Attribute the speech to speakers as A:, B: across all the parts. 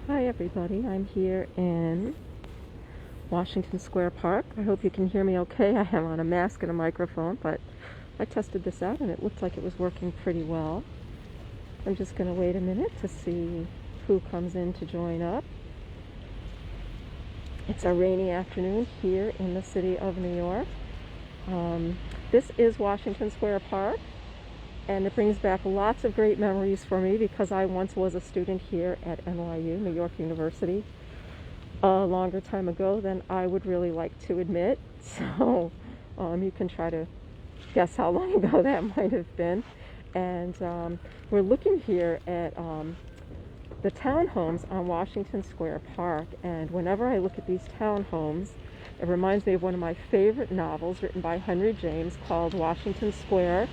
A: Hi everybody, I'm here in Washington Square Park. I hope you can hear me okay. I am on a mask and a microphone, but I tested this out and it looked like it was working pretty well. I'm just going to wait a minute to see who comes in to join up. It's a rainy afternoon here in the city of New York. This is Washington Square Park, and it brings back lots of great memories for me because I once was a student here at NYU, New York University, a longer time ago than I would really like to admit. So you can try to guess how long ago that might have been. And we're looking here at the townhomes on Washington Square Park. And whenever I look at these townhomes, it reminds me of one of my favorite novels written by Henry James called Washington Square.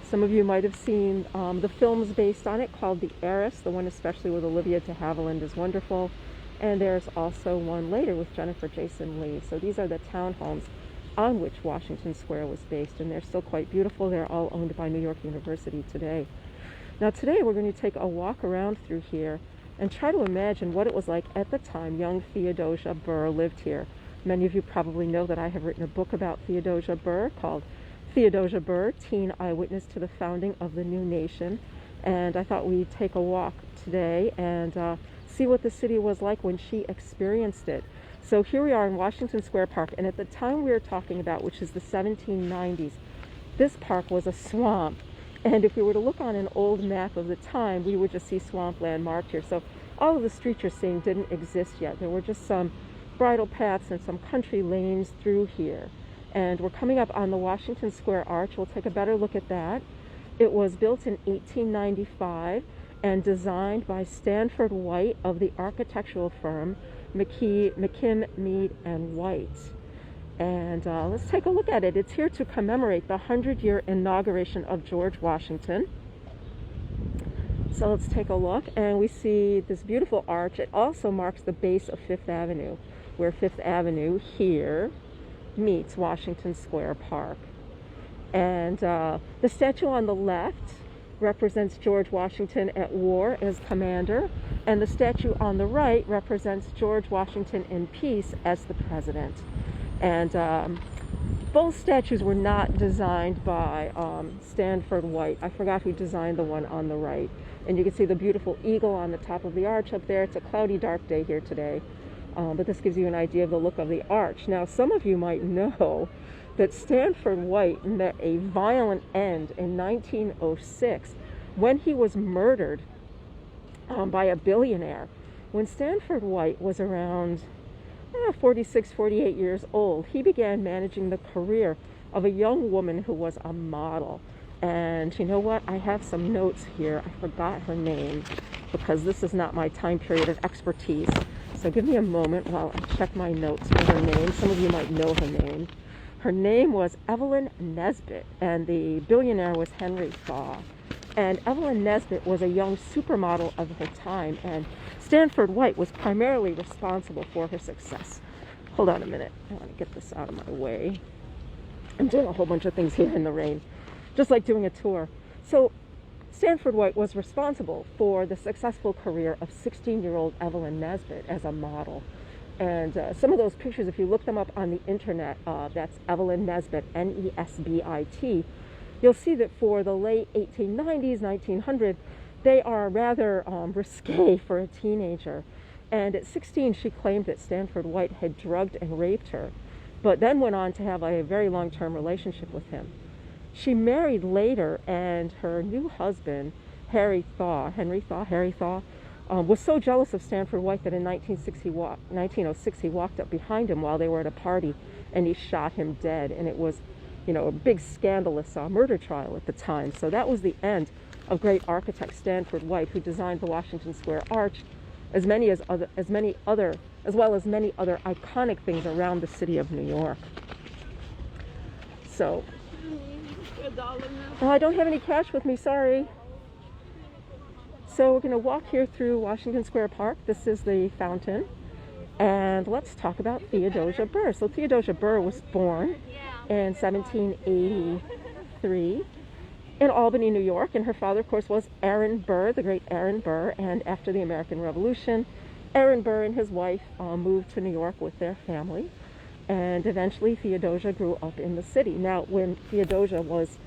A: Some of you might have seen the films based on it called The Heiress. The one especially with Olivia de Havilland is wonderful. And there's also one later with Jennifer Jason Leigh. So these are the townhomes on which Washington Square was based, and they're still quite beautiful. They're all owned by New York University today. Now today we're going to take a walk around through here and try to imagine what it was like at the time young Theodosia Burr lived here. Many of you probably know that I have written a book about Theodosia Burr called Theodosia Burr, Teen Eyewitness to the Founding of the New Nation. And I thought we'd take a walk today and see what the city was like when she experienced it. So here we are in Washington Square Park, and at the time we were talking about, which is the 1790s, this park was a swamp. And if we were to look on an old map of the time, we would just see swampland marked here. So all of the streets you're seeing didn't exist yet. There were just some bridle paths and some country lanes through here. And we're coming up on the Washington Square Arch. We'll take a better look at that. It was built in 1895 and designed by Stanford White of the architectural firm McKim, Mead, and White. And let's take a look at it. It's here to commemorate the 100-year inauguration of George Washington. So let's take a look, and we see this beautiful arch. It also marks the base of Fifth Avenue, where Fifth Avenue here meets Washington Square Park. And the statue on the left represents George Washington at war as commander, and the statue on the right represents George Washington in peace as the president. And both statues were not designed by Stanford White. I forgot who designed the one on the right. And you can see the beautiful eagle on the top of the arch up there. It's a cloudy, dark day here today, but this gives you an idea of the look of the arch. Now, some of you might know that Stanford White met a violent end in 1906 when he was murdered by a billionaire. When Stanford White was around 46, 48 years old, he began managing the career of a young woman who was a model. And you know what? I have some notes here. I forgot her name because this is not my time period of expertise. So give me a moment while I check my notes for her name. Some of you might know her name. Her name was Evelyn Nesbit, and the billionaire was Henry Thaw. And Evelyn Nesbit was a young supermodel of her time, and Stanford White was primarily responsible for her success. Hold on a minute. I want to get this out of my way. I'm doing a whole bunch of things here in the rain, just like doing a tour. So Stanford White was responsible for the successful career of 16-year-old Evelyn Nesbit as a model. And some of those pictures, if you look them up on the internet, that's Evelyn Nesbit, Nesbit, you'll see that for the late 1890s, 1900, they are rather risque for a teenager. And at 16, she claimed that Stanford White had drugged and raped her, but then went on to have a very long-term relationship with him. She married later, and her new husband, Henry Thaw, was so jealous of Stanford White that in 1906 he walked up behind him while they were at a party and he shot him dead. And it was, a big scandalous murder trial at the time. So that was the end of great architect Stanford White, who designed the Washington Square Arch, as well as many other iconic things around the city of New York. So, I don't have any cash with me, sorry. So we're going to walk here through Washington Square Park. This is the fountain. And let's talk about Theodosia Burr. So Theodosia Burr was born in 1783 in Albany, New York. And her father, of course, was Aaron Burr, the great Aaron Burr. And after the American Revolution, Aaron Burr and his wife moved to New York with their family, and eventually Theodosia grew up in the city. Now, when Theodosia was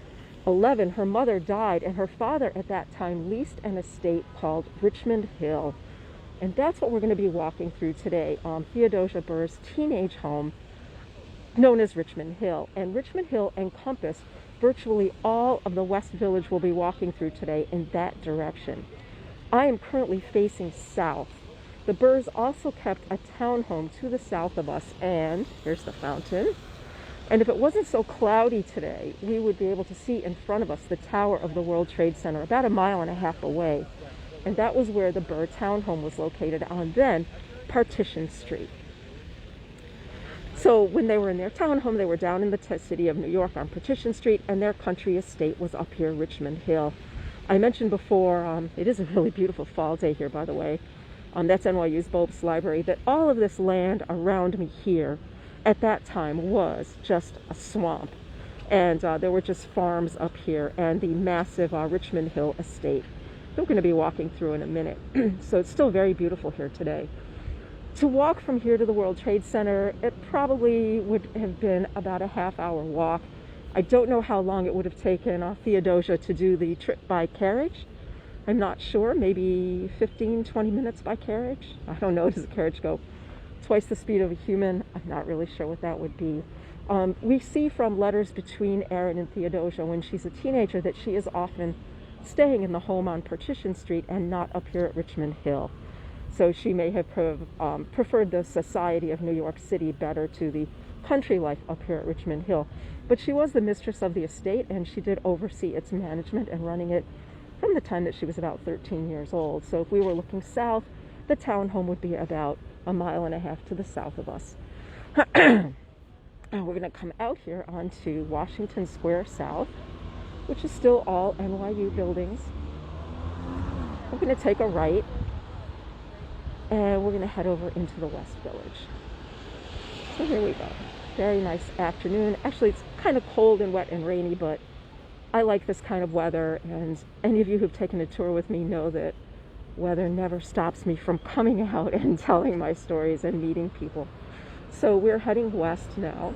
A: 11, her mother died, and her father at that time leased an estate called Richmond Hill. And that's what we're going to be walking through today. Theodosia Burr's teenage home, known as Richmond Hill. And Richmond Hill encompassed virtually all of the West Village we'll be walking through today in that direction. I am currently facing south. The Burrs also kept a townhome to the south of us, and here's the fountain. And if it wasn't so cloudy today, we would be able to see in front of us the tower of the World Trade Center about 1.5 miles away. And that was where the Burr townhome was located on then Partition Street. So when they were in their townhome, they were down in the city of New York on Partition Street, and their country estate was up here, Richmond Hill. I mentioned before, it is a really beautiful fall day here, by the way. That's NYU's Bulbs Library, that all of this land around me here at that time was just a swamp. And there were just farms up here and the massive Richmond Hill estate that we're going to be walking through in a minute. So it's still very beautiful here today. To walk from here to the World Trade Center, it probably would have been about a half-hour walk. I don't know how long it would have taken Theodosia to do the trip by carriage. I'm not sure, maybe 15, 20 minutes by carriage. I don't know, does the carriage go twice the speed of a human? I'm not really sure what that would be. We see from letters between Aaron and Theodosia when she's a teenager that she is often staying in the home on Partition Street and not up here at Richmond Hill. So she may have preferred the society of New York City better to the country life up here at Richmond Hill. But she was the mistress of the estate, and she did oversee its management and running it from the time that she was about 13 years old. So if we were looking south, the townhome would be about 1.5 miles to the south of us. And we're going to come out here onto Washington Square South, which is still all NYU buildings. We're going to take a right, and we're going to head over into the West Village. So here we go. Very nice afternoon. Actually, it's kind of cold and wet and rainy, but I like this kind of weather, and any of you who've taken a tour with me know that weather never stops me from coming out and telling my stories and meeting people. So we're heading west now,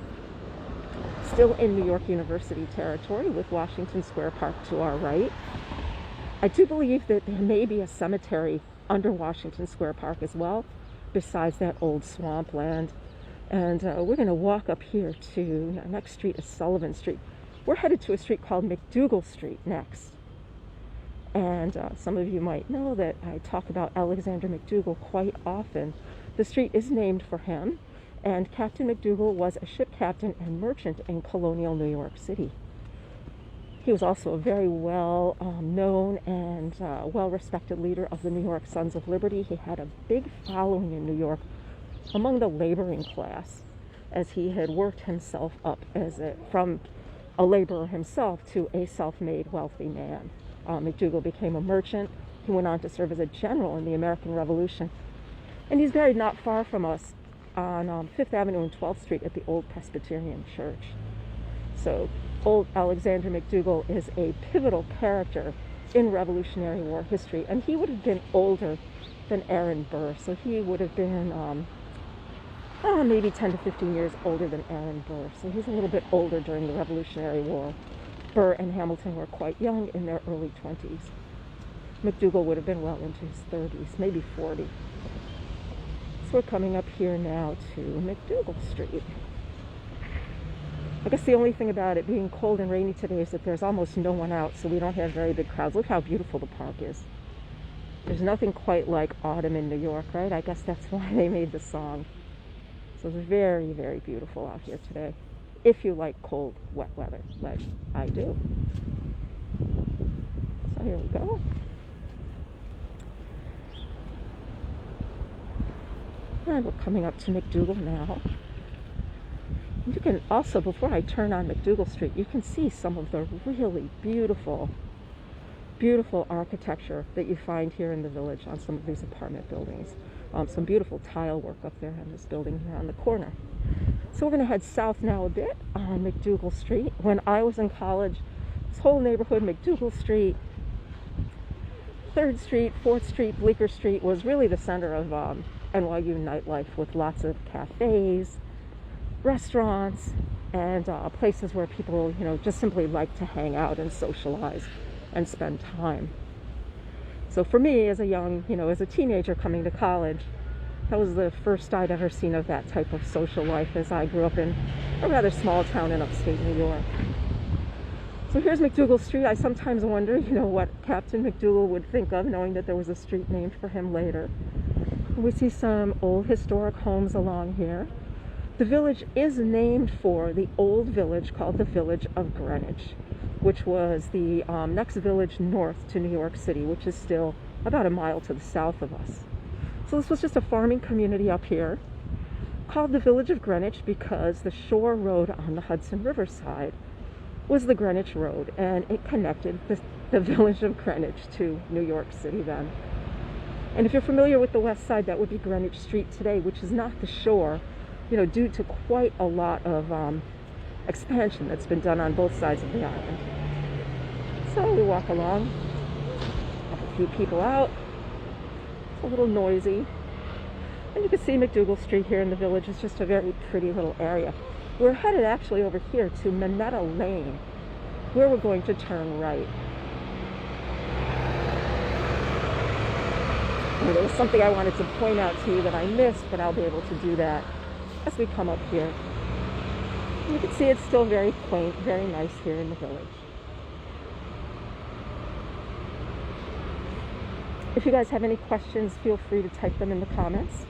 A: still in New York University territory with Washington Square Park to our right. I do believe that there may be a cemetery under Washington Square Park as well, besides that old swampland. And we're going to walk up here to, our next street is Sullivan Street. We're headed to a street called Mcdougall Street next. And some of you might know that I talk about Alexander McDougall quite often. The street is named for him, and Captain McDougall was a ship captain and merchant in colonial New York City. He was also a very well known and well-respected leader of the New York Sons of Liberty. He had a big following in New York among the laboring class, as he had worked himself up from a laborer himself to a self-made wealthy man. McDougall became a merchant. He went on to serve as a general in the American Revolution. And he's buried not far from us on Fifth Avenue and 12th Street at the Old Presbyterian Church. So old Alexander McDougall is a pivotal character in Revolutionary War history. And he would have been older than Aaron Burr. So he would have been maybe 10 to 15 years older than Aaron Burr. So he's a little bit older during the Revolutionary War. Burr and Hamilton were quite young, in their early 20s. McDougall would have been well into his 30s, maybe 40. So we're coming up here now to Mcdougall Street. I guess the only thing about it being cold and rainy today is that there's almost no one out, so we don't have very big crowds. Look how beautiful the park is. There's nothing quite like autumn in New York, right? I guess that's why they made the song. So it's very, very beautiful out here today, if you like cold, wet weather, like I do. So here we go. And we're coming up to Mcdougall now. You can also, before I turn on Mcdougall Street, you can see some of the really beautiful, beautiful architecture that you find here in the village on some of these apartment buildings. Some beautiful tile work up there on this building here on the corner. So we're going to head south now a bit on Mcdougall Street. When I was in college, this whole neighborhood, Mcdougall Street, 3rd Street, 4th Street, Bleecker Street, was really the center of NYU nightlife with lots of cafes, restaurants, and places where people, just simply like to hang out and socialize and spend time. So for me, as a teenager coming to college, that was the first I'd ever seen of that type of social life, as I grew up in a rather small town in upstate New York. So here's Mcdougall Street. I sometimes wonder, what Captain Mcdougall would think of knowing that there was a street named for him later. We see some old historic homes along here. The village is named for the old village called the Village of Greenwich, which was the next village north to New York City, which is still about a mile to the south of us. So this was just a farming community up here, called the Village of Greenwich because the shore road on the Hudson River side was the Greenwich Road, and it connected the Village of Greenwich to New York City then. And if you're familiar with the west side, that would be Greenwich Street today, which is not the shore, due to quite a lot of expansion that's been done on both sides of the island. So we walk along, have a few people out. It's a little noisy. And you can see Mcdougall Street here in the village is just a very pretty little area. We're headed actually over here to Mineta Lane, where we're going to turn right. And there was something I wanted to point out to you that I missed, but I'll be able to do that as we come up here. You can see it's still very quaint, very nice here in the village. If you guys have any questions, feel free to type them in the comments.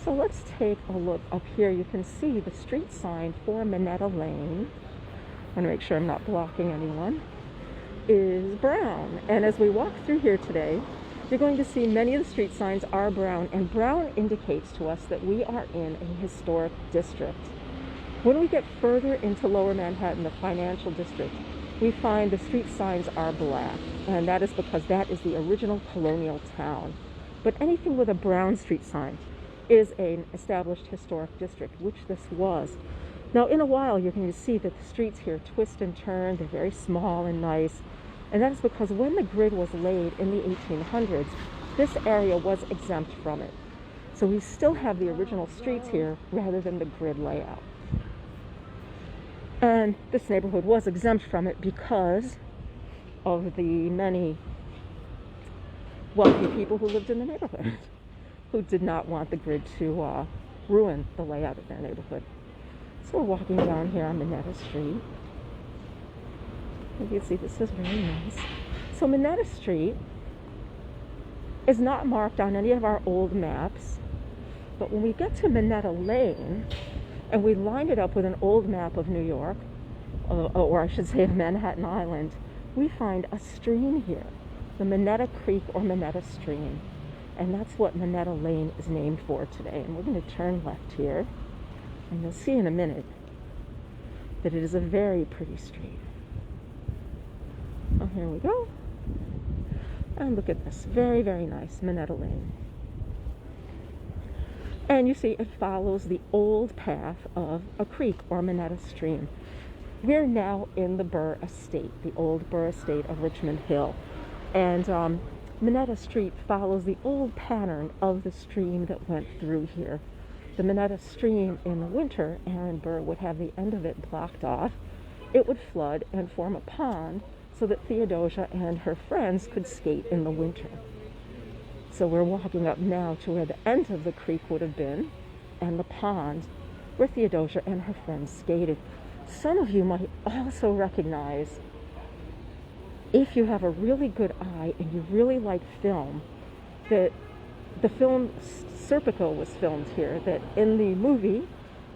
A: So let's take a look up here. You can see the street sign for Mineta Lane. I want to make sure I'm not blocking anyone. Is brown. And as we walk through here today, you're going to see many of the street signs are brown, and brown indicates to us that we are in a historic district. When we get further into Lower Manhattan, the financial district, we find the street signs are black, and that is because that is the original colonial town. But anything with a brown street sign is an established historic district, which this was. Now, in a while, you're going to see that the streets here twist and turn. They're very small and nice. And that is because when the grid was laid in the 1800s, this area was exempt from it. So we still have the original streets here rather than the grid layout. And this neighborhood was exempt from it because of the many wealthy people who lived in the neighborhood, who did not want the grid to ruin the layout of their neighborhood. So we're walking down here on Mineta Street. You can see this is very nice. So Mineta Street is not marked on any of our old maps, but when we get to Mineta Lane and we line it up with an old map of New York, or I should say of Manhattan Island, we find a stream here, the Mineta Creek or Mineta Stream. And that's what Mineta Lane is named for today. And we're going to turn left here, and you'll see in a minute that it is a very pretty street. Oh, here we go. And look at this. Very, very nice. Mineta Lane. And you see it follows the old path of a creek or Mineta Stream. We're now in the Burr Estate, the old Burr Estate of Richmond Hill. And Mineta Street follows the old pattern of the stream that went through here. The Mineta Stream in the winter, Aaron Burr would have the end of it blocked off. It would flood and form a pond so that Theodosia and her friends could skate in the winter. So we're walking up now to where the end of the creek would have been, and the pond where Theodosia and her friends skated. Some of you might also recognize, if you have a really good eye and you really like film, that the film Serpico was filmed here, that in the movie,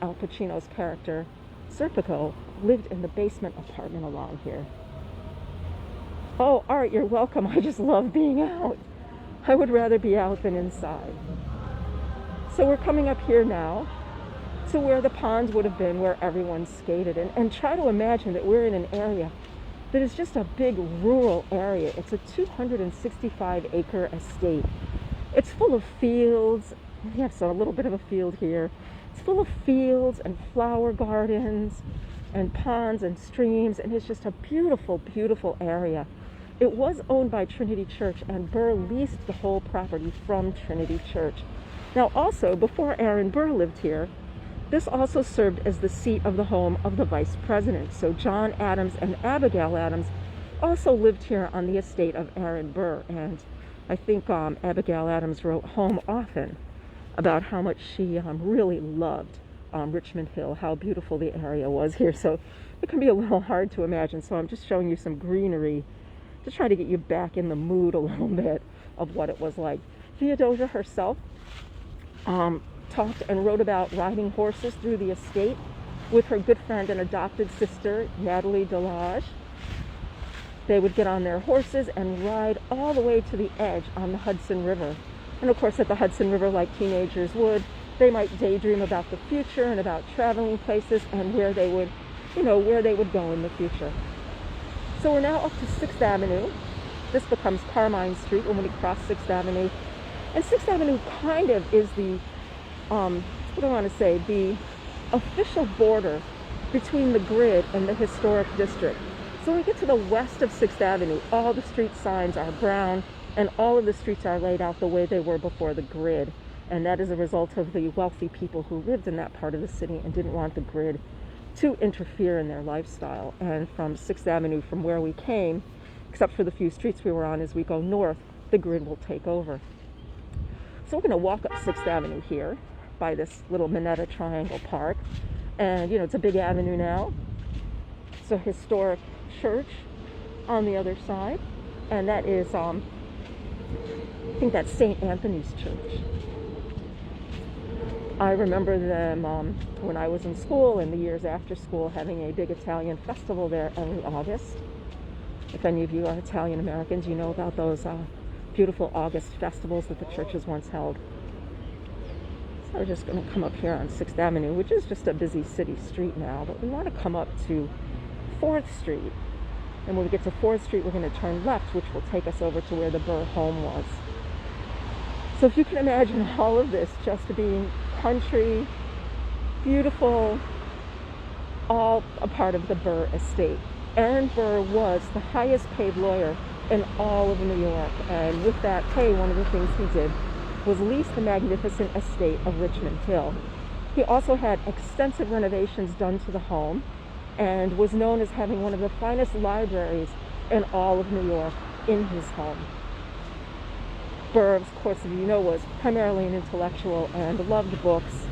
A: Al Pacino's character, Serpico, lived in the basement apartment along here. Oh, Art, you're welcome. I just love being out. I would rather be out than inside. So we're coming up here now to where the pond would have been, where everyone skated. And try to imagine that we're in an area that is just a big rural area. It's a 265-acre estate. It's full of fields. We have a little bit of a field here. It's full of fields and flower gardens and ponds and streams, and it's just a beautiful, beautiful area. It was owned by Trinity Church, and Burr leased the whole property from Trinity Church. Now also, before Aaron Burr lived here, this also served as the seat of the home of the vice president. So John Adams and Abigail Adams also lived here on the estate of Aaron Burr. And I think Abigail Adams wrote home often about how much she really loved Richmond Hill, how beautiful the area was here. So it can be a little hard to imagine. So I'm just showing you some greenery to try to get you back in the mood a little bit of what it was like. Theodosia herself talked and wrote about riding horses through the estate with her good friend and adopted sister, Natalie Delage. They would get on their horses and ride all the way to the edge on the Hudson River. And of course, at the Hudson River, like teenagers would, they might daydream about the future and about traveling places and where they would, where they would go in the future. So we're now up to 6th Avenue. This becomes Carmine Street when we cross 6th Avenue. And 6th Avenue kind of is the the official border between the grid and the historic district. So when we get to the west of 6th Avenue, all the street signs are brown, and all of the streets are laid out the way they were before the grid. And that is a result of the wealthy people who lived in that part of the city and didn't want the grid to interfere in their lifestyle. And from 6th Avenue, from where we came, except for the few streets we were on, as we go north, the grid will take over. So we're going to walk up 6th Avenue here by this little Mineta Triangle Park. And, it's a big avenue now. It's a historic church on the other side. And that is, I think that's St. Anthony's Church. I remember them when I was in school and the years after school having a big Italian festival there every August. If any of you are Italian Americans, you know about those beautiful August festivals that the churches once held. So we're just going to come up here on 6th Avenue, which is just a busy city street now, but we want to come up to 4th Street. And when we get to 4th Street, we're going to turn left, which will take us over to where the Burr home was. So if you can imagine all of this just being country, beautiful, all a part of the Burr Estate. Aaron Burr was the highest paid lawyer in all of New York, and with that pay, one of the things he did was lease the magnificent estate of Richmond Hill. He also had extensive renovations done to the home and was known as having one of the finest libraries in all of New York in his home. Burr, of course, as you know, was primarily an intellectual and loved books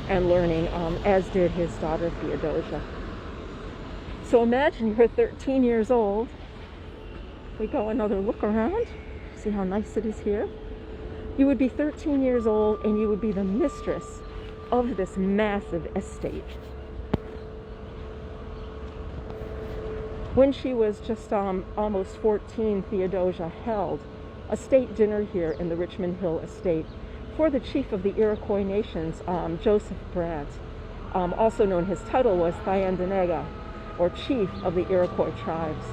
A: and learning, as did his daughter Theodosia. So imagine you're 13 years old. We go another look around, see how nice it is here. You would be 13 years old and you would be the mistress of this massive estate. When she was just almost 14, Theodosia held a state dinner here in the Richmond Hill estate for the chief of the Iroquois nations, Joseph Brant. Also known, his title was Thayendanegea, or chief of the Iroquois tribes.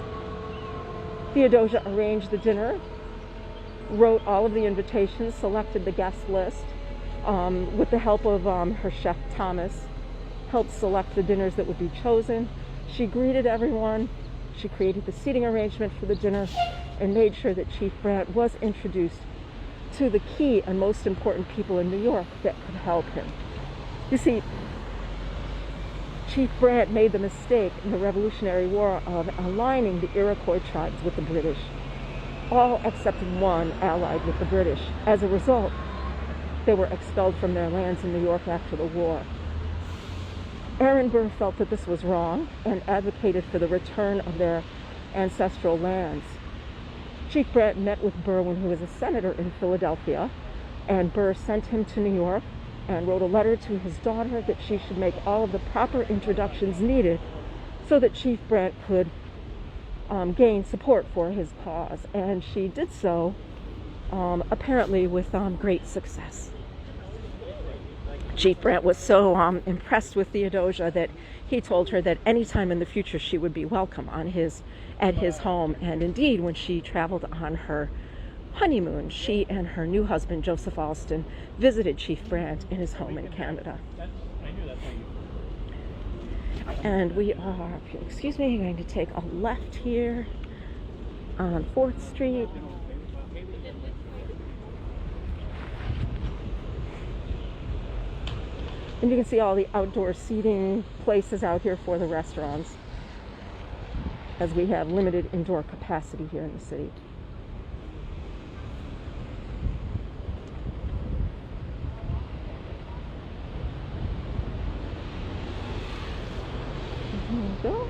A: Theodosia arranged the dinner, wrote all of the invitations, selected the guest list, with the help of her chef Thomas, helped select the dinners that would be chosen. She greeted everyone, she created the seating arrangement for the dinner, and made sure that Chief Brant was introduced to the key and most important people in New York that could help him. You see, Chief Brant made the mistake in the Revolutionary War of aligning the Iroquois tribes with the British. All except one allied with the British. As a result, they were expelled from their lands in New York after the war. Aaron Burr felt that this was wrong and advocated for the return of their ancestral lands. Chief Brant met with Burr when he was a senator in Philadelphia, and Burr sent him to New York and wrote a letter to his daughter that she should make all of the proper introductions needed so that Chief Brant could gain support for his cause. And she did so, apparently with great success. Chief Brant was so impressed with Theodosia that he told her that any time in the future she would be welcome at his home. And indeed, when she traveled on her honeymoon, she and her new husband, Joseph Alston, visited Chief Brant in his home in Canada. And we are, if you'll excuse me, going to take a left here on 4th Street. And you can see all the outdoor seating places out here for the restaurants, as we have limited indoor capacity here in the city. There we go.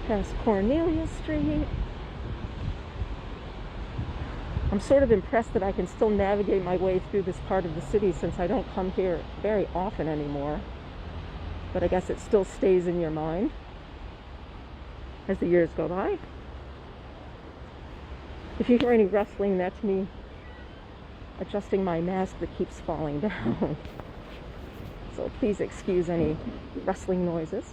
A: Past Cornelia Street. I'm sort of impressed that I can still navigate my way through this part of the city, since I don't come here very often anymore. But I guess it still stays in your mind as the years go by. If you hear any rustling, that's me adjusting my mask that keeps falling down. So please excuse any rustling noises.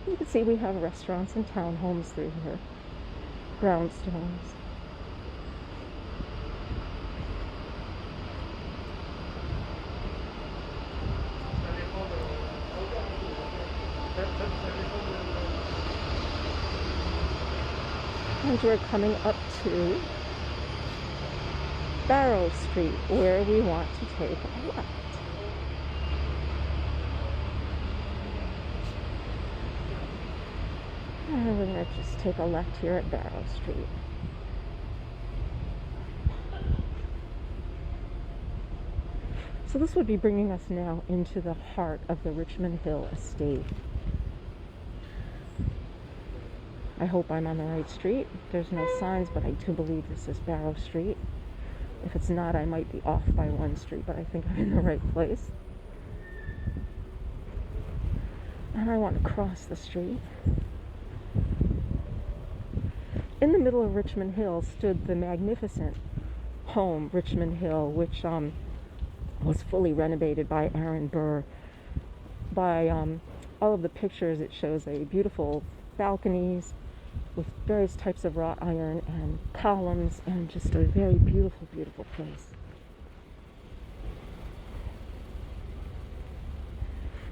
A: You can see we have restaurants and townhomes through here, brownstones. And we're coming up to Barrow Street, where we want to take a left. And we're going to just take a left here at Barrow Street. So this would be bringing us now into the heart of the Richmond Hill estate. I hope I'm on the right street. There's no signs, but I do believe this is Barrow Street. If it's not, I might be off by 1 street, but I think I'm in the right place. And I want to cross the street. In the middle of Richmond Hill stood the magnificent home, Richmond Hill, which was fully renovated by Aaron Burr. By all of the pictures, it shows a beautiful balconies with various types of wrought iron and columns, and just a very beautiful, beautiful place.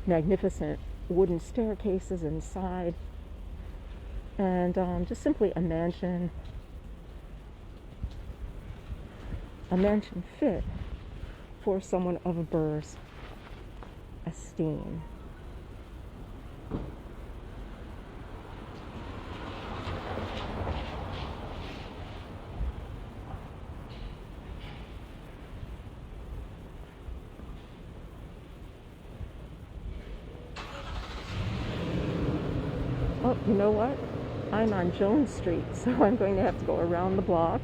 A: Magnificent wooden staircases inside, and just simply a mansion fit for someone of Burr's esteem. Oh, you know what? I'm on Jones Street, so I'm going to have to go around the block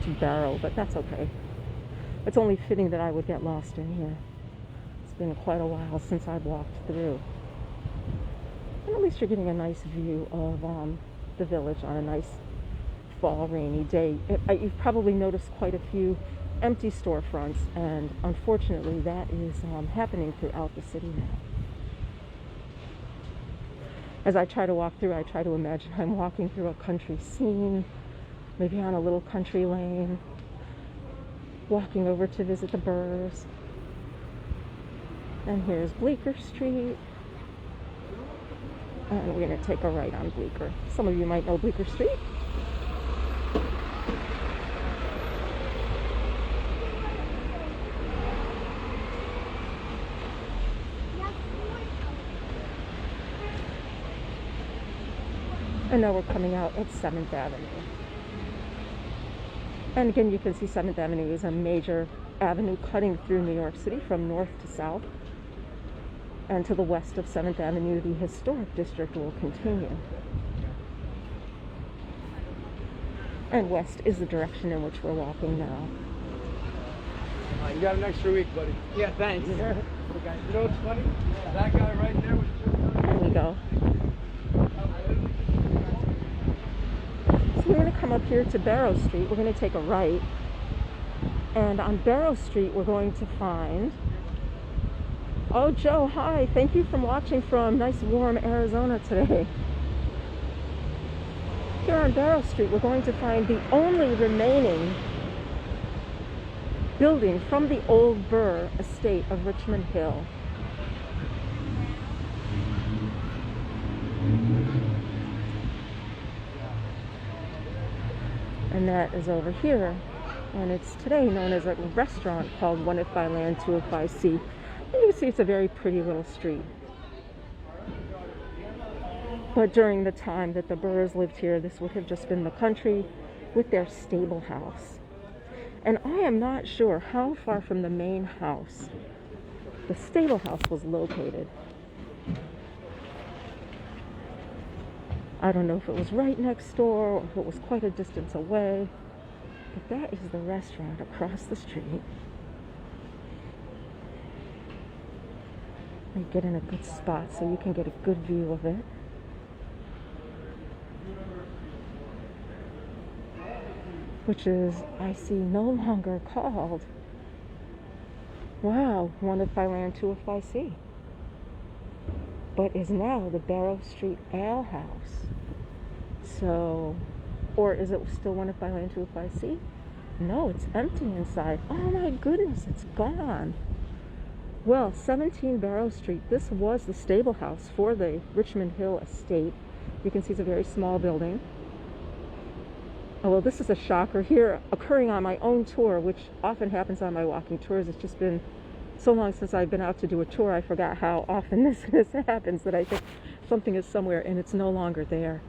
A: to Barrow, but that's okay. It's only fitting that I would get lost in here. It's been quite a while since I've walked through. And at least you're getting a nice view of the village on a nice fall rainy day. You've probably noticed quite a few empty storefronts, and unfortunately that is happening throughout the city now. As I try to walk through, I try to imagine I'm walking through a country scene, maybe on a little country lane, walking over to visit the Burrs. And here's Bleecker Street. And we're going to take a right on Bleecker. Some of you might know Bleecker Street. And now we're coming out at 7th Avenue. And again, you can see 7th Avenue is a major avenue cutting through New York City from north to south. And to the west of 7th Avenue, the historic district will continue. And west is the direction in which we're walking now.
B: You got an extra week, buddy.
C: Yeah, thanks.
B: Yeah. You know what's funny? That guy right there was just...
A: There we go. So we're going to come up here to Barrow Street. We're going to take a right. And on Barrow Street, we're going to find... Oh, Joe, hi. Thank you for watching from nice, warm Arizona today. Here on Barrow Street, we're going to find the only remaining building from the old Burr Estate of Richmond Hill. that is over here, and it's today known as a restaurant called 1 if by land, 2 if by sea. And you can see it's a very pretty little street. But during the time that the Burrs lived here, this would have just been the country with their stable house. And I am not sure how far from the main house the stable house was located. I don't know if it was right next door or if it was quite a distance away, but that is the restaurant across the street. I get in a good spot so you can get a good view of it. Which is, I see, no longer called, wow, 1 if by land, 2 if by sea, but is now the Barrow Street Ale House. So, or is it still 1 if by land, 2 if by sea? No, it's empty inside. Oh my goodness, it's gone. Well, 17 Barrow Street, this was the stable house for the Richmond Hill estate. You can see it's a very small building. Oh, well, this is a shocker here, occurring on my own tour, which often happens on my walking tours. It's just been so long since I've been out to do a tour, I forgot how often this happens, that I think something is somewhere and it's no longer there.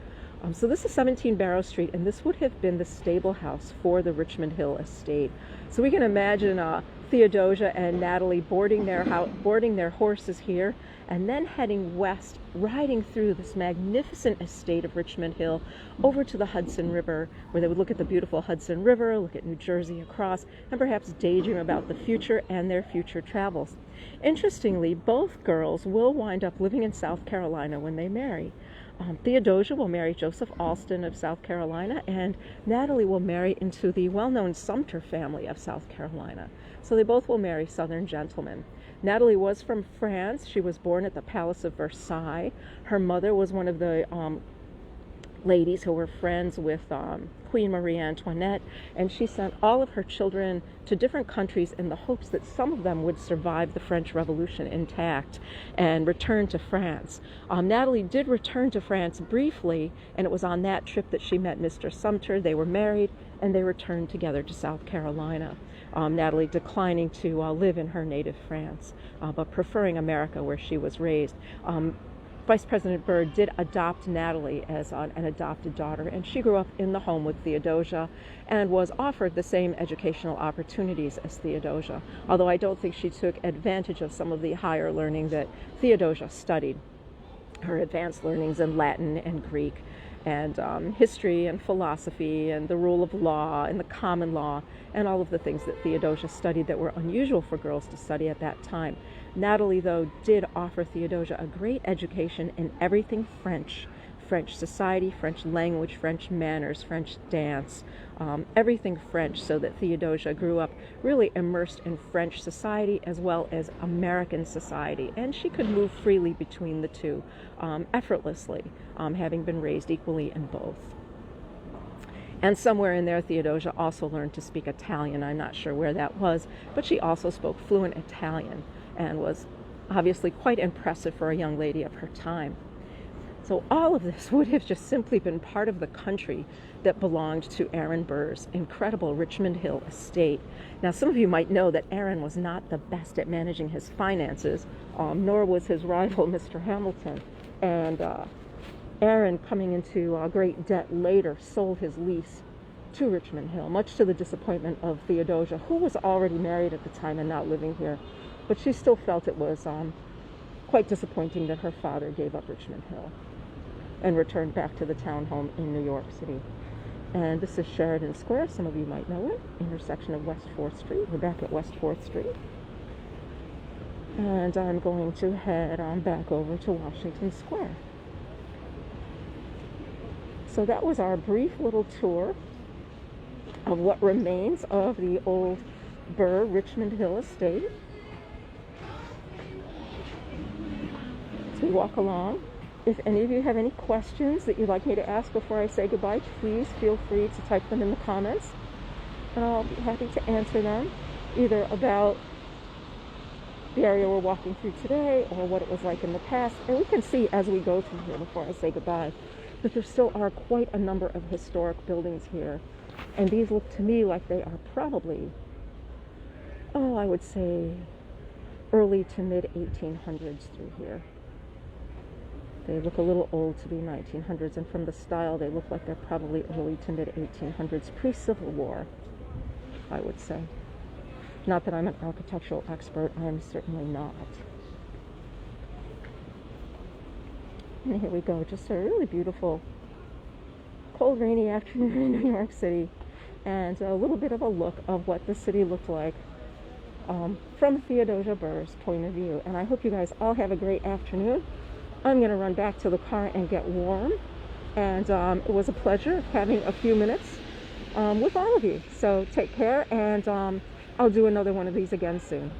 A: So this is 17 Barrow Street, and this would have been the stable house for the Richmond Hill estate. So we can imagine Theodosia and Natalie boarding their horses here, and then heading west, riding through this magnificent estate of Richmond Hill over to the Hudson River, where they would look at the beautiful Hudson River, look at New Jersey across, and perhaps daydream about the future and their future travels. Interestingly, both girls will wind up living in South Carolina when they marry. Theodosia will marry Joseph Alston of South Carolina, and Natalie will marry into the well-known Sumter family of South Carolina. So they both will marry Southern gentlemen. Natalie was from France. She was born at the Palace of Versailles. Her mother was one of the ladies who were friends with Queen Marie Antoinette, and she sent all of her children to different countries in the hopes that some of them would survive the French Revolution intact and return to France. Natalie did return to France briefly, and it was on that trip that she met Mr. Sumter. They were married, and they returned together to South Carolina. Natalie declining to live in her native France, but preferring America, where she was raised. Vice President Burr did adopt Natalie as an adopted daughter, and she grew up in the home with Theodosia and was offered the same educational opportunities as Theodosia, although I don't think she took advantage of some of the higher learning that Theodosia studied. Her advanced learnings in Latin and Greek and history and philosophy and the rule of law and the common law and all of the things that Theodosia studied that were unusual for girls to study at that time. Natalie, though, did offer Theodosia a great education in everything French. French society, French language, French manners, French dance, everything French, so that Theodosia grew up really immersed in French society as well as American society. And she could move freely between the two, effortlessly, having been raised equally in both. And somewhere in there, Theodosia also learned to speak Italian. I'm not sure where that was, but she also spoke fluent Italian and was obviously quite impressive for a young lady of her time. So all of this would have just simply been part of the country that belonged to Aaron Burr's incredible Richmond Hill estate. Now, some of you might know that Aaron was not the best at managing his finances, nor was his rival, Mr. Hamilton. And Aaron, coming into great debt later, sold his lease to Richmond Hill, much to the disappointment of Theodosia, who was already married at the time and not living here. But she still felt it was quite disappointing that her father gave up Richmond Hill and returned back to the townhome in New York City. And this is Sheridan Square. Some of you might know it, intersection of West 4th Street. We're back at West 4th Street. And I'm going to head on back over to Washington Square. So that was our brief little tour of what remains of the old Burr Richmond Hill estate. As we walk along, if any of you have any questions that you'd like me to ask before I say goodbye, please feel free to type them in the comments, and I'll be happy to answer them, either about the area we're walking through today or what it was like in the past. And we can see as we go through here before I say goodbye that there still are quite a number of historic buildings here And these look to me like they are probably, oh, I would say early to mid 1800s through here. They look a little old to be 1900s, and from the style they look like they're probably early to mid 1800s, pre-Civil War, I would say. Not that I'm an architectural expert, I'm certainly not. And here we go, just a really beautiful cold rainy afternoon in New York City, and a little bit of a look of what the city looked like from Theodosia Burr's point of view. And I hope you guys all have a great afternoon. I'm going to run back to the car and get warm, and it was a pleasure having a few minutes with all of you. So take care, and I'll do another one of these again soon.